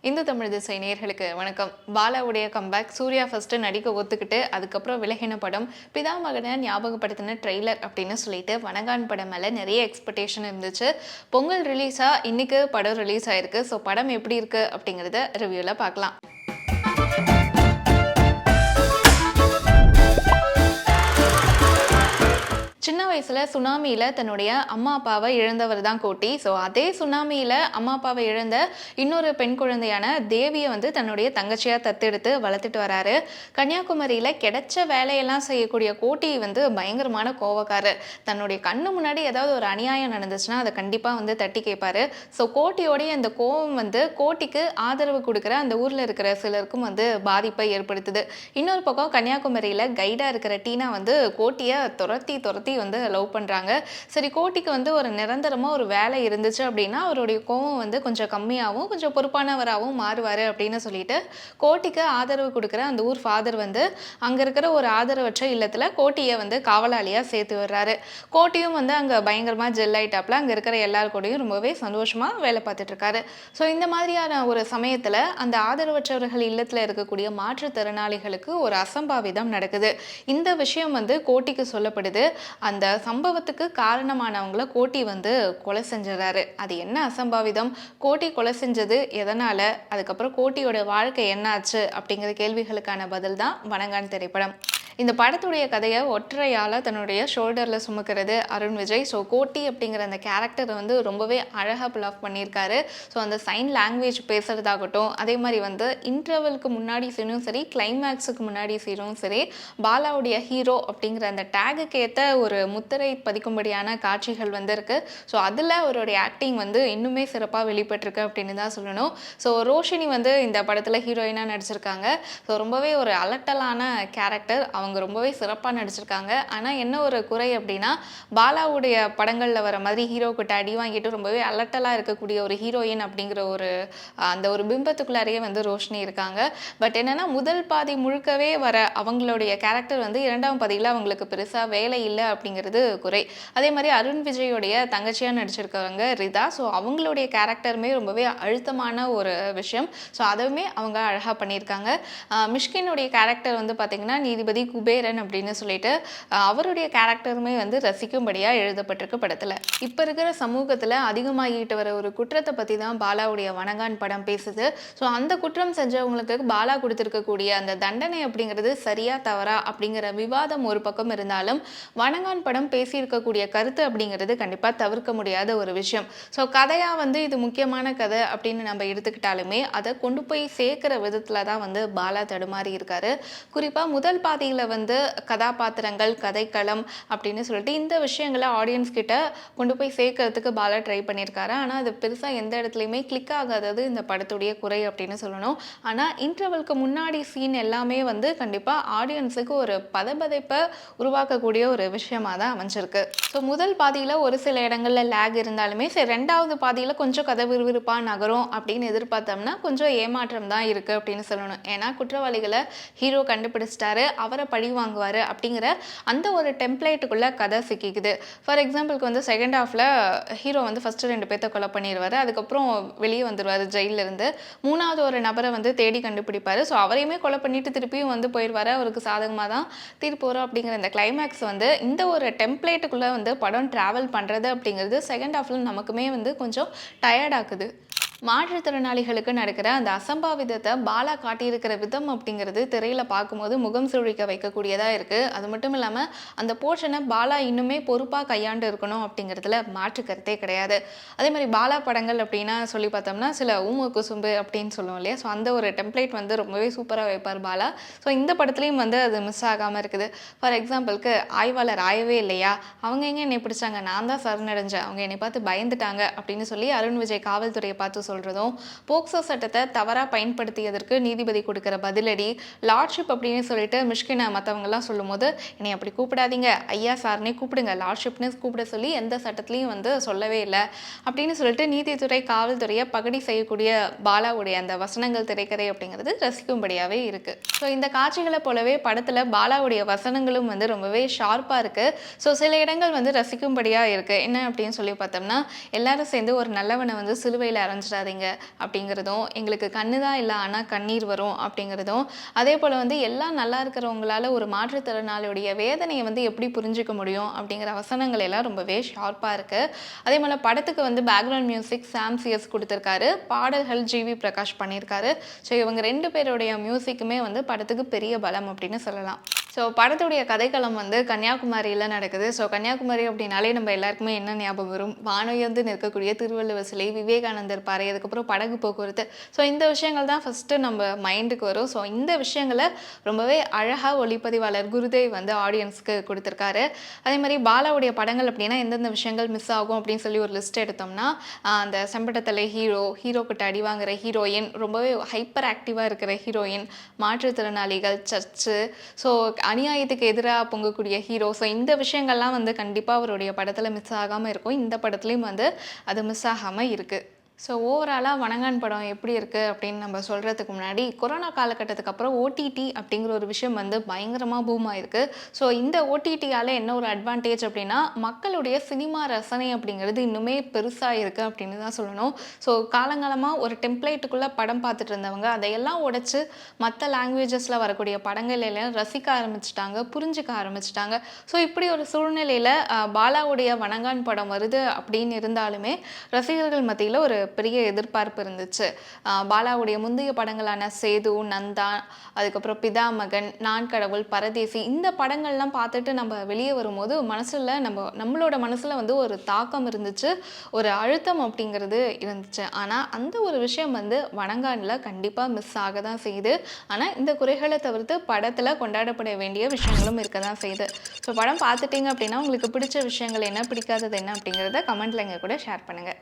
இந்து தமிழ் திசை நேயர்களுக்கு வணக்கம். பாலாவுடைய கம்பேக். சூர்யா ஃபர்ஸ்ட் நடிக்க ஒத்துக்கிட்டு அதுக்கப்புறம் விலகின படம் பிதாமகனை ஞாபகப்படுத்தின ட்ரெய்லர் அப்படின்னு சொல்லிட்டு வணங்கான் படம் மேலே நிறைய எக்ஸ்பெக்டேஷன் இருந்துச்சு. பொங்கல் ரிலீஸா இன்னைக்கு படம் ரிலீஸ் ஆயிருக்கு. ஸோ படம் எப்படி இருக்கு அப்படிங்கிறத ரிவ்யூவில் பார்க்கலாம். சின்ன வயசுல சுனாமியில தன்னுடைய அம்மா அப்பாவை இழந்தவர் தான் கோட்டி. ஸோ அதே சுனாமியில அம்மா அப்பாவை இழந்த இன்னொரு பெண் குழந்தையான தேவியை தன்னுடைய தங்கச்சியா தத்தெடுத்து வளர்த்துட்டு வராரு. கன்னியாகுமரியில கிடைச்ச வேலையெல்லாம் செய்யக்கூடிய கோட்டி பயங்கரமான கோவக்காரர். தன்னுடைய கண்ணு முன்னாடி ஏதாவது ஒரு அநியாயம் நடந்துச்சுன்னா அதை கண்டிப்பா தட்டி கேட்பாரு. ஸோ கோட்டியோடைய அந்த கோவம் கோட்டிக்கு ஆதரவு கொடுக்குற அந்த ஊர்ல இருக்கிற சிலருக்கும் பாதிப்பை ஏற்படுத்துது. இன்னொரு பக்கம் கன்னியாகுமரியில கைடா இருக்கிற டீனா கோட்டியை துரத்தி லவ் பண்றாங்க. சரி, கோட்டிக்கு ஒரு நிரந்தரமா ஒரு வேலை இருந்துச்சு அப்படின்னா அவருடைய கோவம் கொஞ்சம் கம்மியாகவும் கொஞ்சம் பொறுப்பானவராகவும் மாறுவாரு அப்படின்னு சொல்லிட்டு கோட்டிக்கு ஆதரவு கொடுக்குற அந்த ஊர் ஃபாதர் அங்க இருக்கிற ஒரு ஆதரவற்ற இல்லத்துல கோட்டியை காவலாளியா சேர்த்து விடுறாரு. கோட்டியும் அங்க பயங்கரமா ஜெல் ஆயிட்டாப்ல. அங்க இருக்கிற எல்லாரு கூடயும் ரொம்பவே சந்தோஷமா வேலை பார்த்துட்டு இருக்காரு. ஸோ இந்த மாதிரியான ஒரு சமயத்துல அந்த ஆதரவற்றவர்கள் இல்லத்துல இருக்கக்கூடிய மாற்றுத்திறனாளிகளுக்கு ஒரு அசம்பாவிதம் நடக்குது. இந்த விஷயம் கோட்டிக்கு சொல்லப்படுது. அந்த சம்பவத்துக்கு காரணமானவங்கள கோட்டி கொலை செஞ்சிடறாரு. அது என்ன அசம்பாவிதம், கோட்டி கொலை செஞ்சது எதனால, அதுக்கப்புறம் கோட்டியோட வாழ்க்கை என்னாச்சு அப்படிங்கிற கேள்விகளுக்கான பதில் தான் வணங்கான் திரைப்படம். இந்த படத்துடைய கதையை ஒற்றையால தன்னுடைய ஷோல்டரில் சுமக்கிறது அருண் விஜய். ஸோ கோட்டி அப்படிங்கிற அந்த கேரக்டரை ரொம்பவே அழகாக புல் ஆஃப் பண்ணியிருக்காரு. ஸோ அந்த சைன் லாங்குவேஜ் பேசுகிறதாகட்டும், அதே மாதிரி இன்டர்வலுக்கு முன்னாடி சீனும் சரி, கிளைமேக்ஸுக்கு முன்னாடி சீனும் சரி, பாலாவுடைய ஹீரோ அப்படிங்கிற அந்த டேகுக்கு ஏற்ற ஒரு முத்திரை பதிக்கும்படியான காட்சிகள் இருக்கு. ஸோ அதில் அவருடைய ஆக்டிங் இன்னுமே சிறப்பாக வெளிப்பட்டிருக்கு அப்படின்னு தான் சொல்லணும். ஸோ ரோஷினி இந்த படத்தில் ஹீரோயினாக நடிச்சிருக்காங்க. ஸோ ரொம்பவே ஒரு அலட்டலான கேரக்டர். அவங்க ரொம்பவே சிறப்பாக நடிச்சிருக்காங்க. ஆனால் என்ன ஒரு குறை அப்படின்னா, பாலாவுடைய படங்களில் வர மாதிரி ஹீரோ கிட்ட அடி வாங்கிட்டு ரொம்பவே அலட்டலாக இருக்கக்கூடிய ஒரு ஹீரோயின் அப்படிங்கிற அந்த ஒரு பிம்பத்துக்குள்ளாரையே ரோஷினி இருக்காங்க. பட் என்னன்னா, முதல் பாதி முழுக்கவே வர அவங்களுடைய கேரக்டர் இரண்டாம் பாதியில் அவங்களுக்கு பெருசாக வேலை இல்லை அப்படிங்கிறது குறை. அதே மாதிரி அருண் விஜயோடைய தங்கச்சியாக நடிச்சிருக்கவங்க ரிதா. ஸோ அவங்களுடைய கேரக்டருமே ரொம்பவே அழுத்தமான ஒரு விஷயம். ஸோ அதுவுமே அவங்க அழகாக பண்ணியிருக்காங்க. மிஷ்கினுடைய கேரக்டர் பார்த்தீங்கன்னா நீதிபதி குபேரன் அப்படின்னு சொல்லிட்டு அவருடைய கேரக்டருமே ரசிக்கும்படியாக எழுதப்பட்டிருக்கு படத்தில். இப்போ இருக்கிற சமூகத்தில் அதிகமாகிட்டு வர ஒரு குற்றத்தை பற்றி தான் பாலாவுடைய வணங்கான் படம் பேசுது. ஸோ அந்த குற்றம் செஞ்சவங்களுக்கு பாலா கொடுத்துருக்கக்கூடிய அந்த தண்டனை அப்படிங்கிறது சரியா தவறா அப்படிங்கிற விவாதம் ஒரு பக்கம் இருந்தாலும், வணங்கான் படம் பேசியிருக்கக்கூடிய கருத்து அப்படிங்கிறது கண்டிப்பாக தவிர்க்க முடியாத ஒரு விஷயம். ஸோ கதையாக இது முக்கியமான கதை அப்படின்னு நம்ம எடுத்துக்கிட்டாலுமே அதை கொண்டு போய் சேர்க்கிற விதத்தில் தான் பாலா தடுமாறி இருக்காரு. குறிப்பாக முதல் பாதியில் கதாபாத்திரங்கள், கதைக்களம் அப்படின்னு சொல்லிட்டு இந்த விஷயங்களை ஆடியன்ஸ் கிட்ட கொண்டு போய் சேர்க்கறதுக்கு பாலா ட்ரை பண்ணியிருக்காரு. ஆனால் அது பெருசாக எந்த இடத்துலையுமே கிளிக் ஆகாதது இந்த படத்துடைய குறை அப்படின்னு சொல்லணும். ஆனால் இன்டர்வலுக்கு முன்னாடி சீன் எல்லாமே கண்டிப்பாக ஆடியன்ஸுக்கு ஒரு பதபதைப்பை உருவாக்கக்கூடிய ஒரு விஷயமாக தான் அமைஞ்சிருக்கு. ஸோ முதல் பாதியில் ஒரு சில இடங்களில் லேக் இருந்தாலுமே சரி, ரெண்டாவது பாதியில் கொஞ்சம் கதை விறுவிறுப்பாக நகரும் அப்படின்னு எதிர்பார்த்தோம்னா கொஞ்சம் ஏமாற்றம் தான் இருக்குது அப்படின்னு சொல்லணும். ஏன்னா குற்றவாளிகளை ஹீரோ கண்டுபிடிச்சிட்டாரு, அவரை பழி வாங்குவார் அப்படிங்கிற அந்த ஒரு டெம்ப்ளேட்டுக்குள்ளே கதை சிக்கிக்குது. ஃபார் எக்ஸாம்பிளுக்கு செகண்ட் ஹாஃபில் ஹீரோ ஃபஸ்ட்டு 2 பேர்த்த கொலை பண்ணிடுவார். அதுக்கப்புறம் வெளியே வந்துடுவார் ஜெயிலிருந்து. மூணாவது ஒரு நபரை தேடி கண்டுபிடிப்பார். ஸோ அவரையுமே கொலை பண்ணிட்டு திருப்பியும் போயிடுவார். அவருக்கு சாதகமாக தான் தீர்ப்பு வரும் அப்படிங்கிற இந்த கிளைமேக்ஸ் இந்த ஒரு டெம்ப்ளேட்டுக்குள்ளே படம் ட்ராவல் பண்ணுறது அப்படிங்கிறது செகண்ட் ஹாஃபில் நமக்குமே கொஞ்சம் டயர்டாக்குது. மாற்றுத்திறனாளிகளுக்கு நடக்கிற அந்த அசம்பாவிதத்தை பாலா காட்டியிருக்கிற விதம் அப்படிங்கிறது திரையில் பார்க்கும்போது முகம் சுழிக்க வைக்கக்கூடியதாக இருக்குது. அது மட்டும் இல்லாமல் அந்த போர்ஷனை பாலா இன்னுமே பொறுப்பாக கையாண்டு இருக்கணும் அப்படிங்கிறதுல மாற்று கருத்தே கிடையாது. அதே மாதிரி பாலா படங்கள் அப்படின்னா சொல்லி பார்த்தோம்னா சில ஊம குசும்பு அப்படின்னு சொல்லுவோம் இல்லையா. ஸோ அந்த ஒரு டெம்ப்ளேட் ரொம்பவே சூப்பராக வைப்பார் பாலா. ஸோ இந்த படத்துலையும் அது மிஸ் ஆகாமல் இருக்குது. ஃபார் எக்ஸாம்பிளுக்கு ஆய்வாளர் ஆயவே இல்லையா, அவங்க எங்கே என்னை பிடிச்சாங்க, நான் தான் சரணடைஞ்சேன், அவங்க என்னை பார்த்து பயந்துட்டாங்க அப்படின்னு சொல்லி அருண் விஜய் காவல்துறையை பார்த்து சொல்றதும், போக்சோ சட்டத்தை தவறா பயன்படுத்தியதற்கு நீதிபதி கொடுக்கிற பதிலடி, லார்ட்ஷிப் அப்படின்னு சொல்லிட்டு மிஷ்கினை மற்றவங்கெல்லாம் சொல்லும் போது என்னை அப்படி கூப்பிடாதீங்க, ஐயா சார்னே கூப்பிடுங்க, லார்ட்ஷிப்னு கூப்பிட சொல்லி எந்த சட்டத்திலையும் சொல்லவே இல்லை அப்படின்னு சொல்லிட்டு நீதித்துறை காவல்துறையை பகடி செய்யக்கூடிய பாலாவுடைய அந்த வசனங்கள் திரைக்கதை அப்படிங்கிறது ரசிக்கும்படியாகவே இருக்கு. ஸோ இந்த காட்சிகளை போலவே படத்தில் பாலாவுடைய வசனங்களும் ரொம்பவே ஷார்ப்பாக இருக்கு. ஸோ சில இடங்கள் ரசிக்கும்படியாக இருக்கு. என்ன அப்படின்னு சொல்லி பார்த்தோம்னா, எல்லாரும் சேர்ந்து ஒரு நல்லவனை சிலுவையில் அரைஞ்சிட்டாரு பேசாதீங்க அப்படிங்கிறதும், எங்களுக்கு கண்ணு தான் இல்ல ஆனா கண்ணீர் வரும் அப்படிங்கிறதும், அதே போல வந்து எல்லாம் நல்லா இருக்கிறவங்களால ஒரு மாற்றுத்திறனாளியுடைய வேதனைய வந்து எப்படி புரிஞ்சுக்க முடியும் அப்படிங்கிற வசனங்கள் எல்லாம் ரொம்பவே ஷார்ப்பா இருக்கு. அதே போல படத்துக்கு வந்து பேக்ரவுண்ட் மியூசிக் சாம் சிஎஸ் குடுத்திருக்காரு. பாடல்கள் ஜிவி பிரகாஷ் பண்ணியிருக்காரு. ஸோ இவங்க 2 பேருடைய மியூசிக்குமே வந்து படத்துக்கு பெரிய பலம் அப்படின்னு சொல்லலாம். ஸோ படத்துடைய கதைக்களம் வந்து கன்னியாகுமரியில நடக்குது. ஸோ கன்னியாகுமரி அப்படின்னாலே நம்ம எல்லாருக்குமே என்ன ஞாபகம் வரும்? வானுயர்ந்து நிற்கக்கூடிய திருவள்ளுவர் சிலை, விவேகானந்தர் பாறை, அதுக்கப்புறம் படகு போக்குவரத்து. ஸோ இந்த விஷயங்கள் தான் ஃபர்ஸ்ட்டு நம்ம மைண்டுக்கு வரும். ஸோ இந்த விஷயங்கள ரொம்பவே அழகா ஒளிப்பதிவாளர் குருதேவ் வந்து ஆடியன்ஸ்க்கு குடுத்திருக்காரு. அதே மாரி பாலாவுடைய படங்கள் அப்படின்னா எந்தெந்த விஷயங்கள் மிஸ் ஆகும் அப்படின்னு சொல்லி ஒரு லிஸ்ட் எடுத்தோம்னா, அந்த செம்பட்டத்தலை ஹீரோ, ஹீரோக்கிட்ட அடி வாங்குற ஹீரோயின், ரொம்பவே ஹைப்பர் ஆக்டிவா இருக்கிற ஹீரோயின், மாற்றுத்திறனாளிகள், சர்ச்சு, ஸோ அநியாயத்துக்கு எதிரா பொங்கக்கூடிய ஹீரோ. ஸோ இந்த விஷயங்கள்லாம் வந்து கண்டிப்பா அவருடைய படத்துல மிஸ் ஆகாம இருக்கும். இந்த படத்துலயும் வந்து அது மிஸ் ஆகாம இருக்கு. ஸோ ஓவராலா வணங்கான் படம் எப்படி இருக்கு அப்படின்னு நம்ம சொல்றதுக்கு முன்னாடி, கொரோனா காலகட்டத்துக்கு அப்புறம் ஓடிடி அப்படிங்கிற ஒரு விஷயம் வந்து பயங்கரமா பூம் ஆயிருக்கு. ஸோ இந்த ஓடிடியால என்ன ஒரு அட்வான்டேஜ் அப்படின்னா, மக்களுடைய சினிமா ரசனை அப்படிங்கிறது இன்னுமே பெருசா இருக்கு அப்படின்னு தான் சொல்லணும். ஸோ காலங்காலமா ஒரு டெம்ப்ளேட்டுக்குள்ள படம் பார்த்துட்டு இருந்தவங்க, அதையெல்லாம் உடைச்சு மற்ற லாங்குவேஜஸ்ல வரக்கூடிய படங்கள் எல்லாம் ரசிக்க ஆரம்பிச்சுட்டாங்க, புரிஞ்சுக்க ஆரம்பிச்சுட்டாங்க. ஸோ இப்படி ஒரு சூழ்நிலையில பாலாவுடைய வணங்கான் படம் வருது அப்படின்னு இருந்தாலுமே, ரசிகர்கள் மத்தியில ஒரு பெரிய எதிர்பார்ப்பு இருந்துச்சு. பாலாவுடைய முந்தைய படங்களான சேது, நந்தா, அதுக்கப்புறம் பிதாமகன், நான் கடவுள், பரதேசி, இந்த படங்கள்லாம் பார்த்துட்டு நம்ம வெளியே வரும்போது மனசுல நம்மளோட மனசுல வந்து ஒரு தாக்கம் இருந்துச்சு, ஒரு அழுத்தம் அப்படிங்கிறது இருந்துச்சு. ஆனா அந்த ஒரு விஷயம் வந்து வணங்கான்ல கண்டிப்பா மிஸ் ஆக தான் செய்யுது. ஆனா இந்த குறைகளை தவிர்த்து படத்துல கொண்டாடப்பட வேண்டிய விஷயங்களும் இருக்க தான் செய்யுது. ஸோ படம் பார்த்துட்டீங்க அப்படின்னா உங்களுக்கு பிடிச்ச விஷயங்கள் என்ன, பிடிக்காதது என்ன அப்படிங்கிறத கமெண்ட்ல எங்க கூட ஷேர் பண்ணுங்க.